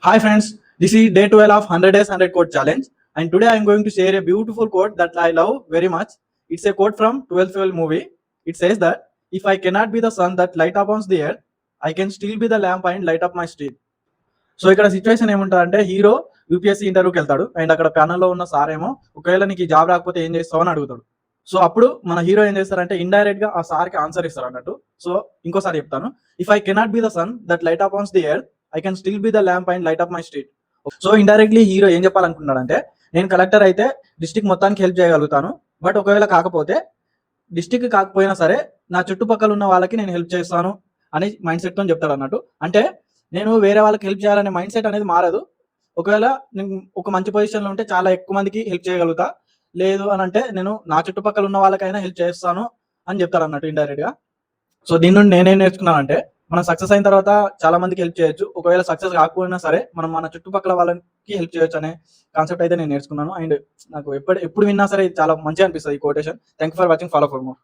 Hi friends, this is day 12 of 100 days 100 quote challenge, and today I am going to share a beautiful quote that I love very much. It's a quote from 12th Fail movie. It says that if I cannot be the sun that light up on the earth, I can still be the lamp and light up my street. So ఇక్కడ situation ఏముంటుందంటే hero UPSC ఇంటర్వ్యూకి వెళ్తాడు and అక్కడ ప్యానల్లో ఉన్న sir ఏమో ఒకవేళ నీకు ఈ జాబ్ రాకపోతే ఏం చేస్తావు అని అడుగుతాడు. సో అప్పుడు మన హీరో ఏం చేస్తారంటే ఇండైరెక్ట్ గా ఆ సార్కి ఆన్సర్ ఇస్తారు అన్నట్టు. సో ఇంకోసారి చెప్తాను, if I cannot be the sun that light up on the earth, I can still be the lamp and light up my street. So indirectly hero ఏం చెప్పాలనుకుంటున్నాడంటే నేను కలెక్టర్ అయితే డిస్టిక్ మొత్తానికి హెల్ప్ చేయగలుగుతాను, బట్ ఒకవేళ కాకపోతే డిస్టిక్ కాకపోయినా సరే నా చుట్టుపక్కల ఉన్న వాళ్ళకి నేను హెల్ప్ చేస్తాను అని మైండ్ సెట్తో చెప్తాడు అన్నట్టు. అంటే నేను వేరే వాళ్ళకి హెల్ప్ చేయాలనే మైండ్ సెట్ అనేది మారదు. ఒకవేళ నేను ఒక మంచి పొజిషన్లో ఉంటే చాలా ఎక్కువ మందికి హెల్ప్ చేయగలుగుతా, లేదు అని అంటే నేను నా చుట్టుపక్కల ఉన్న వాళ్ళకైనా హెల్ప్ చేస్తాను అని చెప్తారు అన్నట్టు ఇండైరెక్ట్ గా. సో దీని నుండి నేనేం నేర్చుకున్నానంటే మనం సక్సెస్ అయిన తర్వాత చాలా మందికి హెల్ప్ చేయొచ్చు, ఒకవేళ సక్సెస్ కాకపోయినా సరే మనం మన చుట్టుపక్కల వాళ్ళకి హెల్ప్ చేయొచ్చు అనే కాన్సెప్ట్ అయితే నేను నేర్చుకున్నాను. అండ్ నాకు ఎప్పుడు విన్నా సరే చాలా మంచిగా అనిపిస్తుంది ఈ quotation. Thank you for watching, follow for more.